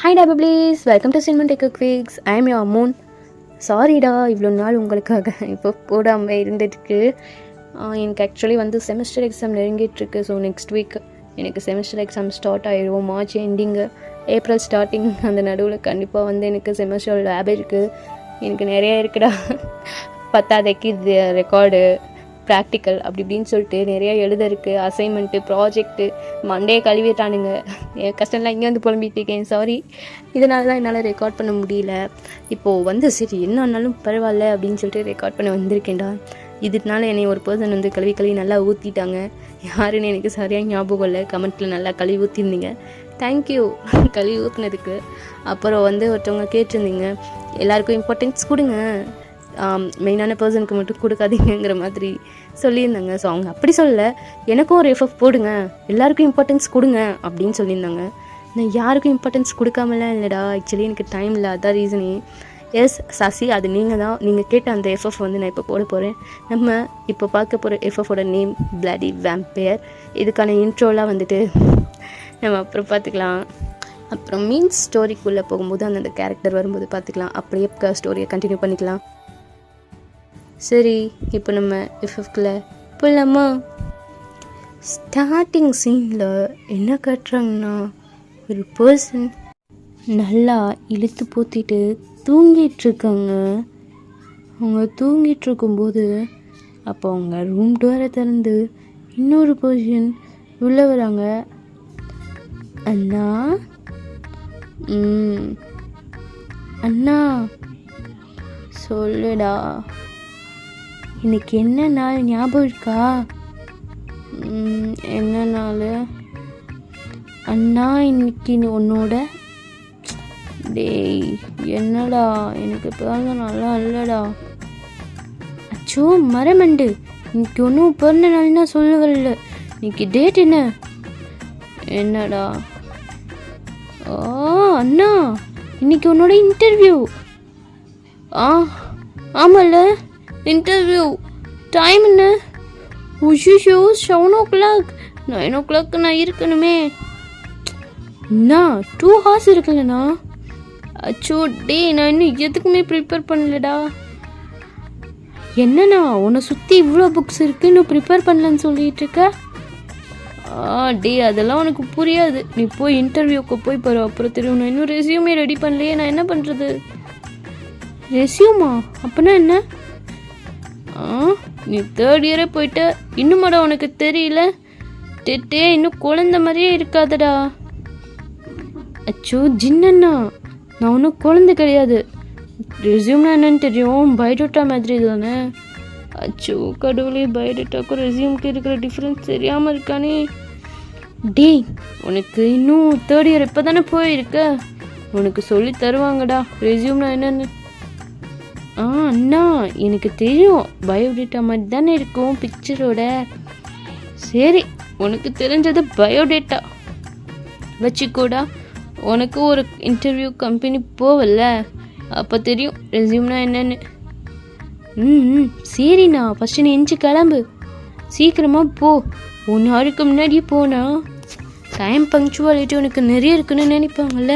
Hi டா பப்ளீஸ், welcome to cinema tech quicks. I am your moon. சாரிடா இவ்வளோ நாள் உங்களுக்காக இப்போ போடாமல் இருந்துட்டுருக்கு. எனக்கு ஆக்சுவலி செமஸ்டர் எக்ஸாம் நெருங்கிட்டுருக்கு. ஸோ நெக்ஸ்ட் வீக் எனக்கு செமஸ்டர் எக்ஸாம் ஸ்டார்ட் ஆகிடும். மார்ச் எண்டிங்கு, ஏப்ரல் ஸ்டார்டிங். அந்த நடுவில் கண்டிப்பாக எனக்கு செமஸ்டர் லேப் இருக்குது. எனக்கு நிறையா இருக்குடா. பத்தாதைக்கு இது ரெக்கார்டு, ப்ராக்டிக்கல் அப்படி இப்படின்னு சொல்லிட்டு நிறையா எழுத இருக்குது. அசைன்மெண்ட்டு, ப்ராஜெக்ட்டு, மண்டே கழுவிட்டானுங்க. என் கஷ்டம்லாம் இங்கே புலம்பிட்டு இருக்கேன். சாரி, இதனால தான் என்னால் ரெக்கார்ட் பண்ண முடியல. இப்போது சரி என்ன ஆனாலும் பரவாயில்ல அப்படின்னு சொல்லிட்டு ரெக்கார்ட் பண்ண வந்திருக்கேன்டா. இதனால என்னை ஒரு பர்சன் கழுவி நல்லா ஊற்றிட்டாங்க. யாருன்னு எனக்கு சரியாக ஞாபகம் இல்லை. கமெண்ட்டில் நல்லா கழுவி ஊற்றிருந்தீங்க. தேங்க்யூ கழுவி ஊற்றுனதுக்கு. அப்புறம் ஒருத்தவங்க கேட்டிருந்தீங்க, எல்லாருக்கும் இம்பார்ட்டன்ஸ் கொடுங்க, மெயினான பர்சனுக்கு மட்டும் கொடுக்காதீங்கிற மாதிரி சொல்லியிருந்தாங்க. ஸோ அவங்க அப்படி சொல்லலை, எனக்கும் ஒரு எஃப்எஃப் போடுங்க, எல்லாருக்கும் இம்பார்ட்டன்ஸ் கொடுங்க அப்படின்னு சொல்லியிருந்தாங்க. நான் யாருக்கும் இம்பார்ட்டன்ஸ் கொடுக்காமலாம் இல்லைடா. ஆக்சுவலி எனக்கு டைம் இல்லை, அதான் ரீசனே. எஸ் சசி, அது நீங்கள் கேட்ட அந்த எஃப்எஃப் நான் இப்போ போட போகிறேன். நம்ம இப்போ பார்க்க போகிற எஃப்எஃபோட நேம் பிளடி வேம்பயர். இதுக்கான இன்ட்ரோலாம் நம்ம அப்புறம் பார்த்துக்கலாம். அப்புறம் மீன்ஸ் ஸ்டோரிக்குள்ளே போகும்போது அந்த கேரக்டர் வரும்போது பார்த்துக்கலாம். அப்படியே ஸ்டோரியை கண்டினியூ பண்ணிக்கலாம். சரி, இப்போ நம்ம எஃப்எஃப்குள்ளே போகலாமா? ஸ்டார்டிங் சீனில் என்ன காட்டுறாங்கன்னா, ஒரு பர்சன் நல்லா இழுத்து போத்திட்டு தூங்கிட்டுருக்காங்க. அவங்க தூங்கிட்டுருக்கும்போது அப்போ அவங்க ரூம் டோரை திறந்து இன்னொரு பர்சன் உள்ளே வராங்க. அண்ணா, அண்ணா சொல்லுடா, இன்னைக்கு என்ன நாள் ஞாபகம் இருக்கா? என்ன நாள் அண்ணா? இன்னைக்கு உன்னோட டேய் என்னடா, எனக்கு பிறந்த நாளா இல்லைடா. அச்சோ மரமண்டு, இன்னைக்கு ஒன்றும் பிறந்த நாள்னா சொல்ல வரல. இன்னைக்கு டேட் என்னடா? அண்ணா, இன்னைக்கு உன்னோட இன்டர்வியூ. ஆமாம்ல, இன்டர்வியூ டைம் என்ன? உஷோ 7 o'clock, 9 o'clock நான் இருக்கணுமே. அண்ணா 2 hours இருக்குல்லண்ணா. அச்சோ டே, நான் இன்னும் எதுக்குமே ப்ரிப்பேர் பண்ணலடா. என்னண்ணா, உன்னை சுற்றி இவ்வளோ புக்ஸ் இருக்குது, இன்னும் ப்ரிப்பேர் பண்ணலன்னு சொல்லிட்டு இருக்க? டே, அதெல்லாம் உனக்கு புரியாது. நீ போய் இன்டர்வியூக்கு போய் பாரு, அப்புறம் தெரியும். நான் இன்னும் ரெஸ்யூமே ரெடி பண்ணலையே, நான் என்ன பண்ணுறது? ரெஸ்யூமா? அப்படின்னா என்ன? நீ 3rd year போயிட்ட, இன்னுமாடா உனக்கு தெரியல? டே, இன்னும் குழந்த மாதிரியே இருக்காதடா. அச்சோ ஜின்னண்ணா, நான் ஒன்றும் குழந்தை கிடையாது. ரெஸ்யூம்னா என்னன்னு தெரியும், பயோடேட்டா மாதிரி தானே. அச்சோ கடவுளே, பயோடேட்டாக்கும் ரெஸ்யூமுக்கு இருக்கிற டிஃப்ரென்ஸ் தெரியாமல் இருக்கானே. டேய், உனக்கு இன்னும் 3rd year இப்போ தானே போயிருக்க, உனக்கு சொல்லி தருவாங்கடா ரெஸ்யூம்னா என்னன்னு. அண்ணா எனக்கு தெரியும், பயோடேட்டா மாதிரி தானே இருக்கும் பிக்சரோட. சரி, உனக்கு தெரிஞ்சது பயோடேட்டா வச்சுக்கோடா. உனக்கு ஒரு இன்டர்வியூ கம்பெனி போவல, அப்போ தெரியும் ரெஸ்யூம்னா என்னன்னு. சரிண்ணா, ஃபஸ்ட்டு நீ எஞ்சி கிளம்பு, சீக்கிரமாக போ. 1 hourக்கு முன்னாடியே போனா டைம் பங்க்சுவாலிட்டி உனக்கு நிறைய இருக்குன்னு நினைப்பாங்கல்ல.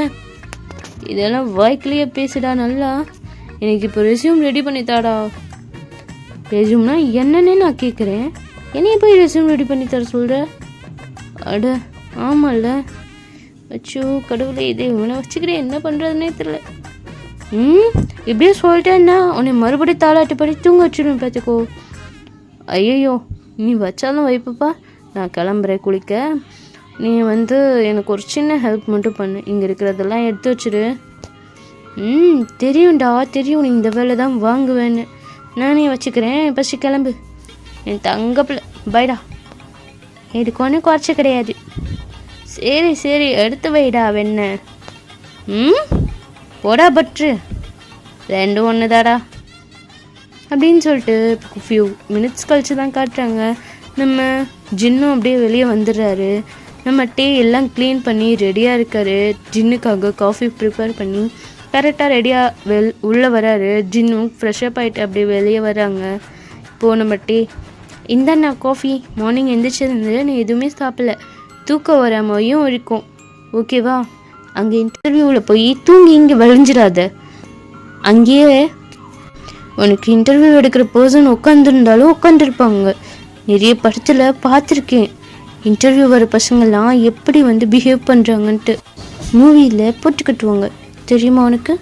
இதெல்லாம் வாய்க்கிலேயே பேசுடா நல்லா. எனக்கு இப்போ ரெஸ்யூம் ரெடி பண்ணித்தாடா. ரெஸ்யூம்னா என்னன்னு நான் கேட்குறேன், என்னைய போய் ரெஸ்யூம் ரெடி பண்ணி தர சொல்கிற? அட ஆமாம்ல. அச்சோ கடவுளே, இதை இவனை வச்சுக்கிறேன், என்ன பண்ணுறதுனே தெரியல. இப்படியே சொல்லிட்டேன்னா உன்னை மறுபடியும் தாளாட்டு படி தூங்க வச்சுருவேன் பார்த்துக்கோ. ஐயோ, நீ வச்சாலும் வைப்பப்பா. நான் கிளம்புறேன் குளிக்க. நீ எனக்கு ஒரு சின்ன ஹெல்ப் மட்டும் பண்ணு, இங்கே இருக்கிறதெல்லாம் எடுத்து வச்சுரு. தெரியும்டா தெரியும், நீ இந்த வேலை தான் வாங்குவேன்னு. நானே வச்சுக்கிறேன், ஃபஸ்ட்டு கிளம்பு என் தங்க பிள்ளை. பைடா, இதுக்கு ஒன்றும் குறைச்ச கிடையாது. சரி எடுத்து வைடா வெண்ண. போடா பற்று, 2 ஒன்று தாடா அப்படின்னு சொல்லிட்டு ஃபியூ மினிட்ஸ் கழிச்சு தான் காட்டுறாங்க. நம்ம ஜின்னும் அப்படியே வெளியே வந்துடுறாரு. நம்ம டீ எல்லாம் க்ளீன் பண்ணி ரெடியாக இருக்காரு. ஜின்னுக்காக காஃபி ப்ரிப்பேர் பண்ணி கரெக்டாக ரெடியாக உள்ளே வராரு. ஜின்னும் ஃப்ரெஷ்அப் ஆகிட்டு அப்படியே வெளியே வராங்க. இப்போது நம்ம டீ, இந்தாண்ணா காஃபி. மார்னிங் எந்திரிச்சிருந்து நீ எதுவுமே சாப்பிடல, தூக்கம் வராமையும் இருக்கும், ஓகேவா? அங்கே இன்டர்வியூவில் போய் தூங்கி இங்கே வழிஞ்சிடாத. அங்கேயே உனக்கு இன்டர்வியூ எடுக்கிற பர்சன் உட்காந்துருந்தாலும் உட்காந்துருப்பாங்க. நிறைய படத்தில் பார்த்துருக்கேன் இன்டர்வியூ வர பசங்கள்லாம் எப்படி வந்து பிஹேவ் பண்ணுறாங்கன்ட்டு. மூவியில் போட்டு கட்டுவாங்க, தெரியுமா உனக்கு?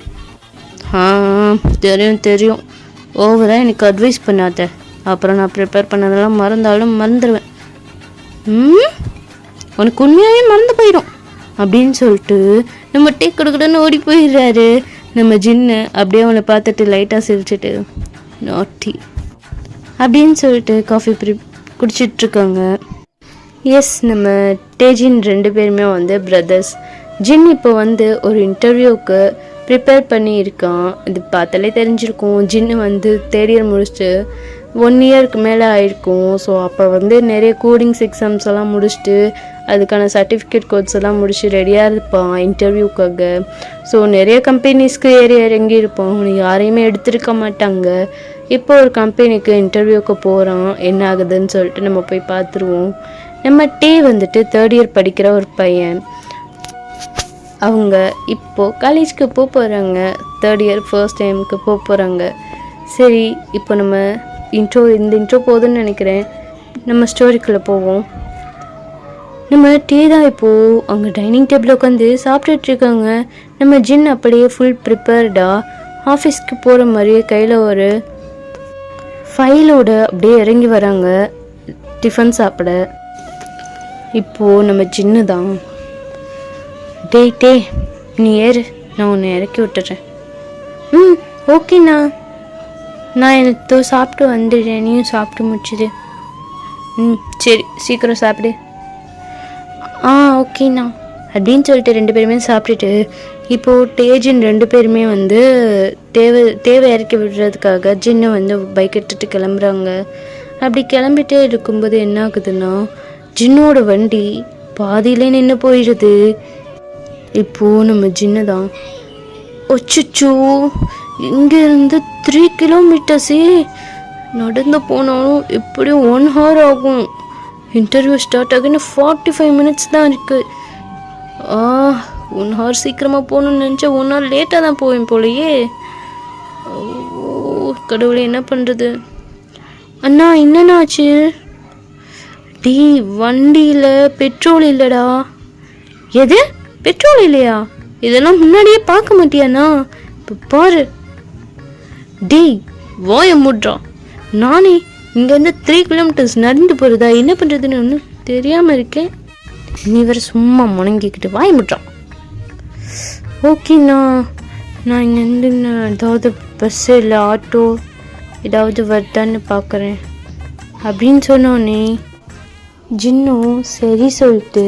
தெரியும். ஓவராக எனக்கு அட்வைஸ் பண்ணாத, அப்புறம் நான் ப்ரிப்பேர் பண்ணதெல்லாம் மறந்தாலும் மறந்துடுவேன். உனக்கு உண்மையாகவே மறந்து போயிடும் அப்படின்னு சொல்லிட்டு நம்ம டேக் கொடுக்கணுன்னு ஓடி போயிடுறாரு நம்ம ஜின்னு. அப்படியே அவனை பார்த்துட்டு லைட்டாக சிரிச்சிட்டு நாட்டி அப்படின்னு சொல்லிட்டு காஃபி குடிச்சிட்ருக்காங்க. எஸ், நம்ம டேஜின் 2 பேருமே வந்து பிரதர்ஸ். ஜின் இப்போ வந்து ஒரு இன்டர்வியூவுக்கு ப்ரிப்பேர் பண்ணியிருக்கான். இது பார்த்தாலே தெரிஞ்சிருக்கும். ஜின்னு வந்து 3rd year முடிச்சுட்டு 1 yearக்கு மேலே ஆயிருக்கும். ஸோ அப்போ வந்து நிறைய கோடிங்ஸ் எக்ஸாம்ஸ் எல்லாம் முடிச்சுட்டு அதுக்கான சர்டிஃபிகேட் கோர்ஸ் எல்லாம் முடிச்சு ரெடியாக இருப்பான் இன்டர்வியூக்காக. ஸோ நிறைய கம்பெனிஸ்க்கு இறங்கி இருப்பான். யாரையுமே எடுத்திருக்க மாட்டாங்க. இப்போ ஒரு கம்பெனிக்கு இன்டர்வியூக்கு போகிறான். என்ன ஆகுதுன்னு சொல்லிட்டு நம்ம போய் பார்த்துருவோம். நம்ம டே வந்துட்டு 3rd year படிக்கிற ஒரு பையன். அவங்க இப்போது காலேஜ்க்கு போகிறாங்க. 3rd year ஃபர்ஸ்ட் டைமுக்கு போகிறாங்க. சரி, இப்போ நம்ம இந்த இன்ட்ரோ போதுன்னு நினைக்கிறேன். நம்ம ஸ்டோரிக்குள்ளே போவோம். நம்ம டே தான் இப்போது அங்கே டைனிங் டேபிள் உட்காந்து சாப்பிட்டுட்ருக்காங்க. நம்ம ஜின் அப்படியே ஃபுல் ப்ரிப்பேர்டாக ஆஃபீஸ்க்கு போகிற மாதிரியே கையில் ஒரு ஃபைலோட அப்படியே இறங்கி வராங்க டிஃபன் சாப்பிட. இப்போது நம்ம ஜின்னு தான், டே நீ ஏறு, நான் உன்னை இறக்கி விட்டுறேன். ஓகேண்ணா, நான் எனக்கு சாப்பிட்டு வந்துடுறேன், நீயும் சாப்பிட்டு முடிச்சிடு. சரி, சீக்கிரம் சாப்பிடு. ஓகேண்ணா அப்படின்னு சொல்லிட்டு 2 பேருமே சாப்பிட்டுட்டு இப்போது டேஜின் 2 பேருமே வந்து தேவை இறக்கி விடுறதுக்காக ஜின்னை வந்து பைக் எடுத்துகிட்டு கிளம்புறாங்க. அப்படி கிளம்பிட்டே இருக்கும்போது என்ன ஆகுதுன்னா, ஜின்னோட வண்டி பாதியிலே நின்று போயிடுது. இப்போது நம்ம ஜின்னு தான், ஒச்சுச்சோ இங்கேருந்து 3 kilometers நடந்து போனாலும் எப்படியும் 1 hour ஆகும். இன்டர்வியூ ஸ்டார்ட் ஆகுன்னு 45 minutes தான் இருக்குது. 1 hour சீக்கிரமாக போகணுன்னு நினச்சா 1 hour லேட்டாக தான் போவேன் போலையே. கடவுளே, என்ன பண்ணுறது? அண்ணா, என்னன்னாச்சு? வண்டியில் பெட்ரோல் இல்லைடா. எது, பெட்ரோல் இல்லையா? இதெல்லாம் முன்னாடியே பார்க்க மாட்டியாண்ணா? இப்போ பாரு. வாய மூட்றா. நானே இங்கேருந்து 3 kilometers நடந்து போகிறதா? என்ன பண்ணுறதுன்னு ஒன்றும் தெரியாமல் இருக்கேன். நீ வேறு சும்மா முணங்கிக்கிட்டு வாய மூட்றான். ஓகேண்ணா, நான் இங்கேருந்து ஏதாவது பஸ்ஸு இல்லை ஆட்டோ ஏதாவது வருதான்னு பார்க்குறேன் அப்படின்னு சொன்னோன்னே ஜின்னும் சரி சொல்லிட்டு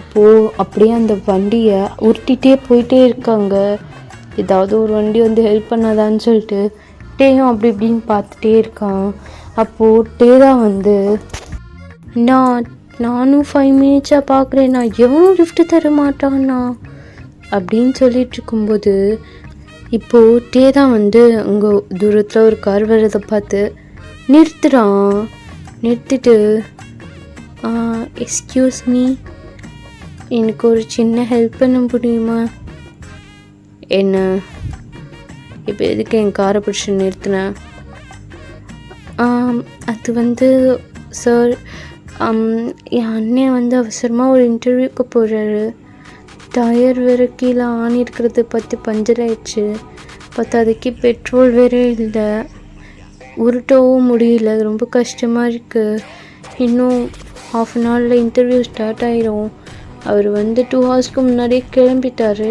இப்போது அப்படியே அந்த வண்டியை உருட்டிகிட்டே போயிட்டே இருக்காங்க. ஏதாவது ஒரு வண்டி வந்து ஹெல்ப் பண்ணாதான்னு சொல்லிட்டு டேயும் அப்படி இப்படின்னு பார்த்துட்டே இருக்கான். அப்போது டே தான் வந்து, நானும் 5 minutes பார்க்குறேன், நான் எவனும் லிஃப்ட் தர மாட்டான்னா அப்படின்னு சொல்லிட்டு இருக்கும்போது இப்போது டே தான் வந்து அங்கே தூரத்தில் ஒரு கார் வர்றதை பார்த்து நிறுத்துகிறான். நிறுத்திட்டு, எக்ஸ்கியூஸ் மீ, எனக்கு ஒரு சின்ன ஹெல்ப் பண்ண முடியுமா? என்ன? இப்போ எதுக்கு என் காரை பிடிச்சி நிறுத்தினேன்? அது வந்து சார், என் அண்ணன் வந்து அவசரமாக ஒரு இன்டர்வியூக்கு போகிறாரு. டயர் வேறு கீழே ஆணி இருக்கிறது பார்த்து பஞ்சர் ஆயிடுச்சு. பத்தாதைக்கு பெட்ரோல் வேறு இல்லை. உருட்டவும் முடியல, ரொம்ப கஷ்டமாக இருக்குது. இன்னும் 1/2 hour இன்டர்வியூ ஸ்டார்ட் ஆகிரும். அவர் வந்து 2 hours முன்னாடியே கிளம்பிட்டார்.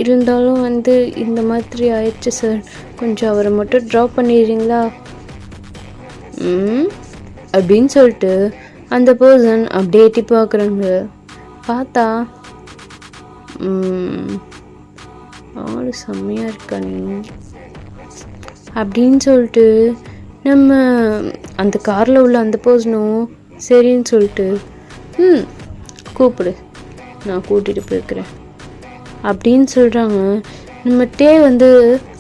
இருந்தாலும் வந்து இந்த மாதிரி ஆயிடுச்சு சார், கொஞ்சம் அவரை மட்டும் ட்ராப் பண்ணிடுறீங்களா அப்படின்னு சொல்லிட்டு அந்த பர்சன் அப்படியே எட்டி பார்க்குறாங்க. பார்த்தா ஆள் செம்மையாக இருக்கா நீ அப்படின்னு சொல்லிட்டு நம்ம அந்த காரில் உள்ள அந்த பர்சனும் சரின்னு சொல்லிட்டு கூப்பிடு, நான் கூட்டிகிட்டு போய்க்கிறேன் அப்படின்னு சொல்கிறாங்க. நம்ம டே வந்து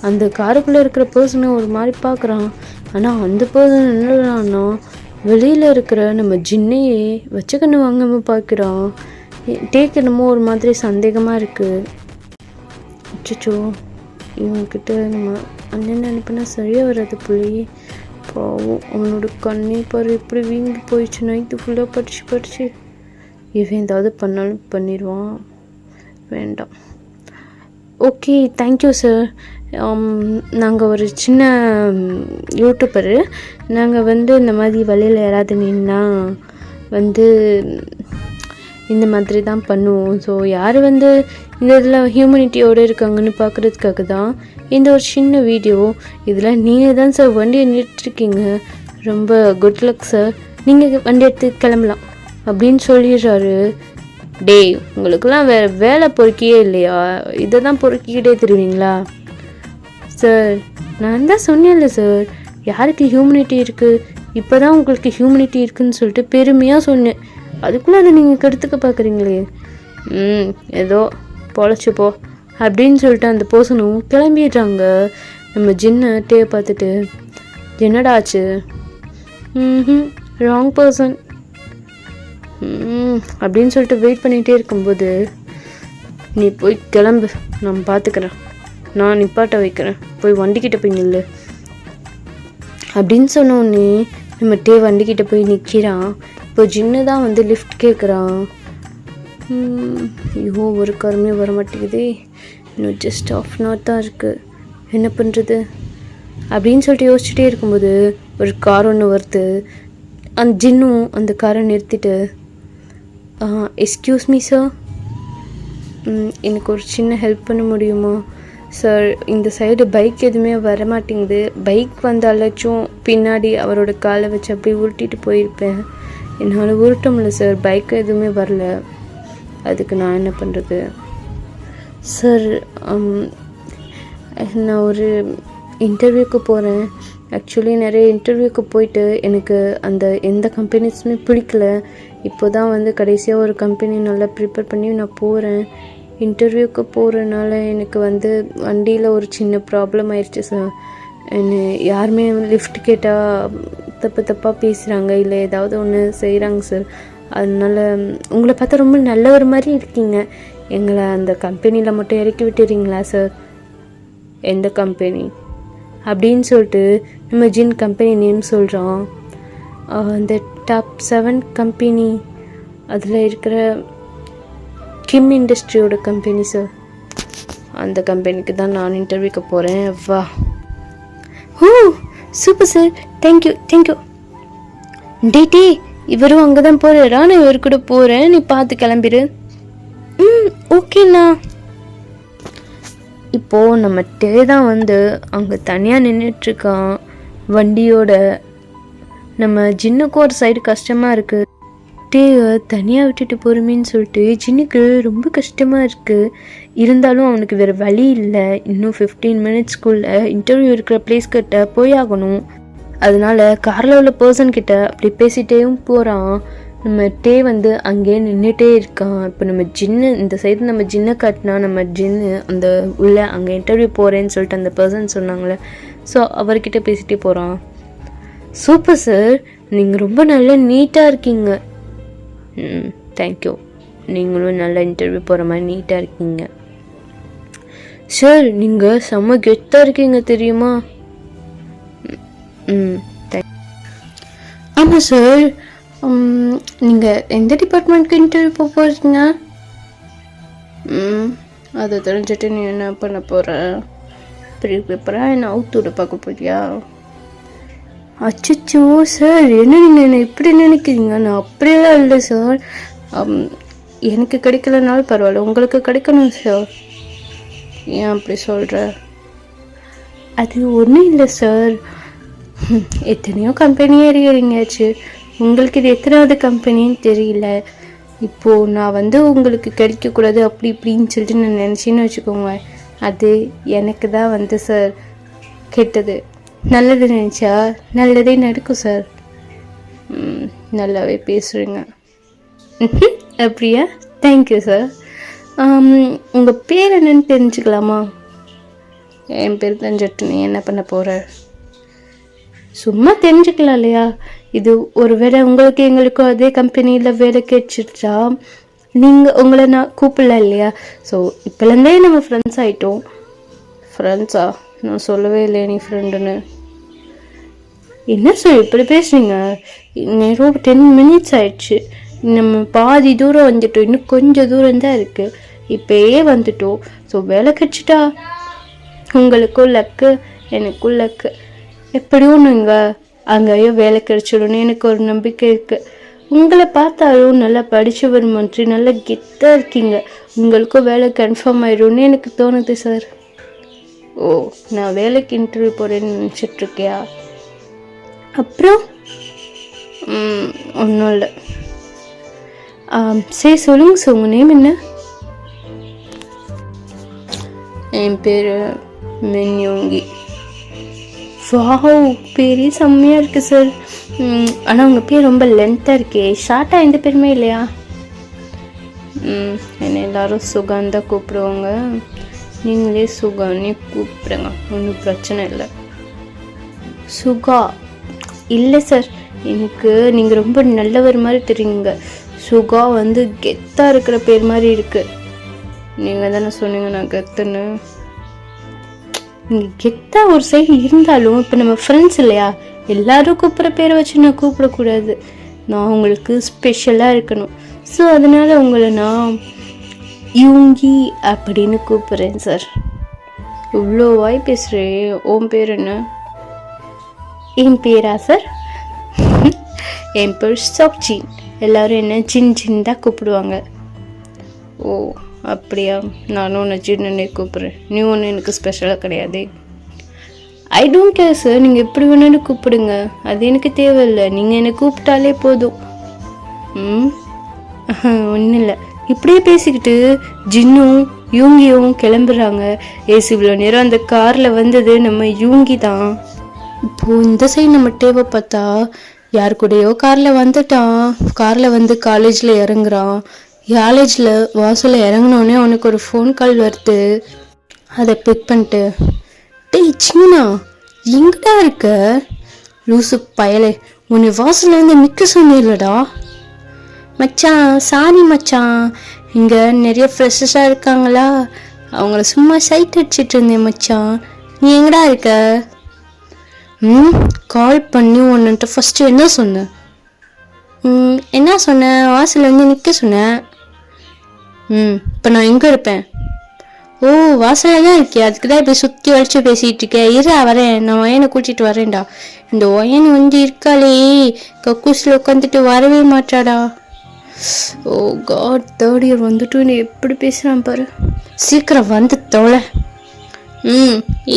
அந்த காருக்குள்ளே இருக்கிற பர்சனை ஒரு மாதிரி பார்க்குறான். ஆனால் அந்த பர்சன் என்னடான்னா வெளியில் இருக்கிற நம்ம ஜின்னையே வச்ச கண்ணு வாங்காமல் பார்க்குறான். டேக்கு என்னமோ ஒரு மாதிரி சந்தேகமாக இருக்குது. அச்சோ, இவங்கக்கிட்ட நம்ம அண்ணன் அனுப்பினா சரியாக வராது புள்ளையே. பாவம், அவனோட கண்ணே பாரு எப்படி வீங்கி போயிடுச்சு. நைட்டு ஃபுல்லாக படித்து இவன் ஏதாவது பண்ணாலும் பண்ணிடுவான். வேண்டாம். Okay, thank you sir. நாங்கள் ஒரு சின்ன யூடியூபரு. நாங்கள் இந்த மாதிரி வழியில் யாராவது நின்னா இந்த மாதிரி தான் பண்ணுவோம். ஸோ யார் இந்த இதில் ஹியூமனிட்டியோடு இருக்காங்கன்னு பார்க்குறதுக்காக தான் இந்த ஒரு சின்ன வீடியோ. இதில் நீங்கள் தான் சார் வண்டியை நிறுத்திருக்கீங்க. ரொம்ப குட் லக் சார். நீங்கள் வண்டி எடுத்து கிளம்பலாம் அப்படின்னு சொல்லிடுறாரு. டேய், உங்களுக்கெல்லாம் வேலை பொறுக்கியே இல்லையா? இதை தான் பொறுக்கிக்கிட்டே தருவீங்களா சார்? நான் தான் சொன்னேன்ல சார், யாருக்கு ஹியூமனிட்டி இருக்குது, இப்போ தான் உங்களுக்கு ஹியூமனிட்டி இருக்குதுன்னு சொல்லிட்டு பெருமையாக சொன்னேன். அதுக்குள்ளே அதை நீங்கள் கெடுத்துக்க பார்க்குறீங்களே. ஏதோ பொழைச்சிப்போ அப்படின்னு சொல்லிட்டு அந்த பர்சனும் கிளம்பிடுறாங்க. நம்ம ஜின்னை டேவை பார்த்துட்டு, என்னடா ஆச்சு? ராங் பர்சன் அப்படின்னு சொல்லிட்டு வெயிட் பண்ணிகிட்டே இருக்கும்போது, நீ போய் கிளம்பு, நான் பார்த்துக்கிறேன், நான் நிப்பாட்ட வைக்கிறேன், போய் வண்டிக்கிட்ட போய் நில்லு அப்படின்னு சொன்னோடனே நம்ம டே வண்டிக்கிட்ட போய் நிற்கிறான். இப்போ ஜின்னு தான் லிஃப்ட் கேட்குறான். ஐயோ, ஒரு காரமே வர மாட்டேங்குது, இன்னும் ஜஸ்ட் ஆஃப் அன் ஹவர் தான் இருக்குது, என்ன பண்ணுறது அப்படின்னு சொல்லிட்டு யோசிச்சுட்டே இருக்கும்போது ஒரு கார் ஒன்று வருது. அந்த ஜின்னும் அந்த காரை நிறுத்திட்டு, எக்ஸ்கியூஸ் மீ சார், எனக்கு ஒரு சின்ன ஹெல்ப் பண்ண முடியுமா சார்? இந்த சைடு பைக் எதுவுமே வர மாட்டேங்குது. பைக் வந்தாலாச்சும் பின்னாடி அவரோட காலை வச்சு அப்படியே உருட்டிட்டு போயிருப்பேன். என்னால் உருட்ட முடியல சார், பைக் எதுவுமே வரல. அதுக்கு நான் என்ன பண்ணுறது சார்? நான் ஒரு இன்டர்வியூக்கு போகிறேன். ஆக்சுவலி நிறைய இன்டர்வியூக்கு போயிட்டு எனக்கு எந்த கம்பெனிஸுமே பிடிக்கல. இப்போ தான் கடைசியாக ஒரு கம்பெனி நல்லா ப்ரிப்பேர் பண்ணி நான் போகிறேன். இன்டர்வியூக்கு போகிறனால எனக்கு வண்டியில் ஒரு சின்ன ப்ராப்ளம் ஆயிடுச்சு சார். யாருமே லிஃப்ட் கேட்டால் தப்பாக பேசுகிறாங்க, இல்லை ஏதாவது ஒன்று செய்கிறாங்க சார். அதனால் உங்களை பார்த்தா ரொம்ப நல்லவர் மாதிரி இருக்கீங்க. எங்களை அந்த கம்பெனியில் மட்டும் இறக்கி விட்டுறீங்களா சார்? எந்த கம்பெனி அப்படின்னு சொல்லிட்டு நம்ம ஜின் கம்பெனி நேம் சொல்கிறோம். அந்த டாப் 7 கம்பெனி, அதில் இருக்கிற கிம் இண்டஸ்ட்ரியோட கம்பெனி சார். அந்த கம்பெனிக்கு தான் நான் இன்டர்வியூக்கு போகிறேன். வா. ஓ சூப்பர் சார், தேங்க்யூ. டே இவரும் அங்கே தான் போகிறாரா? நான் இவர் கூட போகிறேன், நீ பார்த்து கிளம்பிடு. ஓகேண்ணா. இப்போது நம்ம டே தான் அங்கே தனியாக நின்றுட்டுருக்கான் வண்டியோட. நம்ம ஜின்னுக்கும் ஒரு சைடு கஷ்டமாக இருக்குது. டேவை தனியாக விட்டுட்டு போகிறோமேன்னு சொல்லிட்டு ஜின்னுக்கு ரொம்ப கஷ்டமாக இருக்குது. இருந்தாலும் அவனுக்கு வேறு வழி இல்லை. இன்னும் 15 மினிட்ஸ்க்குள்ளே இன்டர்வியூ இருக்கிற பிளேஸ் கிட்ட போய் ஆகணும். அதனால காரில் உள்ள பர்சன்கிட்ட அப்படி பேசிகிட்டேவும் போகிறான். நம்ம டே அங்கேயே நின்றுட்டே இருக்கான். இப்போ நம்ம ஜின்னு இந்த சைடு நம்ம ஜின்னை காட்டினா, நம்ம ஜின்னு அந்த உள்ள அங்கே இன்டர்வியூ போகிறேன்னு சொல்லிட்டு அந்த பர்சன் சொன்னாங்களே, ஸோ அவர்கிட்ட பேசிகிட்டே போகிறான். சூப்பர் சார், நீங்கள் ரொம்ப நல்லா நீட்டாக இருக்கீங்க. தேங்க்யூ. நீங்களும் நல்லா இன்டர்வியூ போகிற மாதிரி நீட்டாக இருக்கீங்க சார். நீங்கள் செம்ம கெத்தாக இருக்கீங்க தெரியுமா? ஆமாம் சார். நீங்கள் எந்த டிபார்ட்மெண்ட்க்கு இன்டர்வியூ போக போகிறீங்க? அதை தெரிஞ்சுட்டு நீ என்ன பண்ண போகிற? ப்ரீ பேப்பராக என்ன அவுத்தோட பார்க்க போறியா? அச்சோ சார், என்ன நீங்கள் என்ன இப்படி நினைக்கிறீங்க? நான் அப்படியெல்லாம் இல்லை சார். எனக்கு கிடைக்கலனாலும் பரவாயில்ல, உங்களுக்கு கிடைக்கணும் சார். ஏன் அப்படி சொல்கிற? அது ஒன்றும் இல்லை சார். எத்தனையோ கம்பெனி ஏறியாச்சு, உங்களுக்கு இது எத்தனாவது கம்பெனின்னு தெரியல. இப்போது நான் உங்களுக்கு கிடைக்கக்கூடாது அப்படி இப்படின்னு சொல்லிட்டு நான் நினச்சின்னு வச்சுக்கோங்க. அது எனக்கு தான் சார் கெட்டது. நல்லது நினச்சா நல்லதே நடக்கும் சார். நல்லாவே பேசுகிறீங்க. அப்படியா? Thank you sir. உங்கள் பேர் என்னன்னு தெரிஞ்சுக்கலாமா? என் பேர் தெரிஞ்சிட்டு நீ என்ன பண்ண போகிற? சும்மா தெரிஞ்சுக்கலாம் இல்லையா? இது ஒரு வேளை உங்களுக்கு எங்களுக்கும் அதே கம்பெனியில் வேலை கிடைச்சிருச்சா நீங்கள் உங்களை நான் கூப்பிடல இல்லையா? ஸோ இப்போலேருந்தே நம்ம ஃப்ரெண்ட்ஸ் ஆகிட்டோம். ஃப்ரெண்ட்ஸா? நான் சொல்லவே இல்லையா நீ ஃப்ரெண்டுன்னு. என்ன சார் இப்படி பேசுறீங்க? நேரம் 10 மினிட்ஸ் ஆயிடுச்சு. நம்ம பாதி தூரம் வந்துட்டோம், இன்னும் கொஞ்சம் தூரம் தான் இருக்குது. இப்போயே வந்துட்டோம். ஸோ வேலை கிடச்சிட்டா உங்களுக்கும் லக்கு எனக்கும் லக்கு. எப்படியும் நீங்கள் அங்கேயோ வேலை கிடச்சிடும்னு எனக்கு ஒரு நம்பிக்கை இருக்குது. உங்களை பார்த்தாலும் நல்லா படித்தவர் மாதிரி நல்லா கெத்தாக இருக்கீங்க. உங்களுக்கும் வேலை கன்ஃபார்ம் ஆயிடும்னு எனக்கு தோணுது சார். ஓ, நான் வேலைக்கு இன்டர்வியூ போகிறேன்னு நினச்சிட்ருக்கியா? அப்புறம் ஒன்றும் இல்லை. சரி சொல்லுங்கள் சார், உங்கள் நேம் என்ன? என் பேர் மென்யோங்கி. வாவ், பேரே செம்மையாக இருக்குது சார். ஆனால் உங்கள் பேர் ரொம்ப லென்த்தாக இருக்கே. ஷார்ட்டாக எந்த பேருமே இல்லையா? என்னை எல்லோரும் சுகான் தான் கூப்பிடுவாங்க. நீங்களே சுகானே கூப்பிடுங்க, ஒன்றும் பிரச்சனை இல்லை. சுகா இல்லை சார், எனக்கு நீங்கள் ரொம்ப நல்லவர் மாதிரி தெரியுங்க. சுகா வந்து கெத்தாக இருக்கிற பேர் மாதிரி இருக்குது. நீங்கள் தானே சொன்னீங்க நான் கெத்துன்னு. நீங்கள் கெத்தாக ஒரு சைடு இருந்தாலும் இப்போ நம்ம ஃப்ரெண்ட்ஸ் இல்லையா, எல்லோரும் கூப்பிட்ற பேரை வச்சு நான் கூப்பிடக்கூடாது. நான் உங்களுக்கு ஸ்பெஷலாக இருக்கணும். ஸோ அதனால் உங்களை நான் யூங்கி அப்படின்னு கூப்பிட்றேன் சார். இவ்வளோ வாய் பேசுகிறேன். உன் பேர் என்ன? என் பேரா சார்? என் பேர் சோக்ஜின். எல்லோரும் என்ன ஜின் ஜின் தான் கூப்பிடுவாங்க. ஓ அப்படியா? நானும் ஒன்று ஜின்னு கூப்பிட்றேன். நீ ஒன்று எனக்கு ஸ்பெஷலாக கிடையாது. ஐ டோன்ட் கேர் சார், நீங்கள் எப்படி வேணும்னு கூப்பிடுங்க, அது எனக்கு தேவையில்லை. நீங்கள் என்னை கூப்பிட்டாலே போதும். ஒன்றும் இல்லை. இப்படியே பேசிக்கிட்டு ஜின்னும் யூங்கியும் கிளம்புறாங்க. ஏசி இவ்வளோ நேரம் அந்த காரில் வந்தது நம்ம யூங்கி தான். இப்போது இந்த சைடு நம்ம டேவை பார்த்தா யார் கூடயோ காரில் வந்துட்டான். காரில் வந்து காலேஜில் இறங்குறான். காலேஜில் வாசலில் இறங்கினோடனே அவனுக்கு ஒரு ஃபோன் கால் வருது. அதை பிக் பண்ணிட்டு, டேய் சீனா, எங்கடா இருக்க? லூசு பயலே, உன்னை வாசலில் வந்து நிற்க சொன்னேன்லடா. மச்சான் சாரி மச்சான், இங்கே நிறைய ஃப்ரெஷ்ஷாக இருக்காங்களா, அவங்கள சும்மா சைட் அடிச்சிட்டு இருந்தேன் மச்சான். நீ எங்கடா இருக்க? கால் பண்ணி ஒன்றுன்ட்டு ஃபஸ்ட்டு என்ன சொன்னேன்? என்ன சொன்னேன்? வாசலில் வந்து நிற்க சொன்னேன். இப்போ நான் எங்கே இருப்பேன்? ஓ வாசலில் தான் இருக்கியா? அதுக்கு தான் இப்படி சுற்றி வளைச்சி பேசிகிட்டு இருக்கேன். இருடா வரேன், நான் ஒயனை கூட்டிகிட்டு வரேன்டா. இந்த ஒயன் வந்து இருக்காளே கக்கூஸில் உட்காந்துட்டு வரவே மாட்டாடா. ஓ காட், 3rd இயர் வந்துட்டு நீ எப்படி பேசுகிறான் பாரு. சீக்கிரம் வந்து தொலை.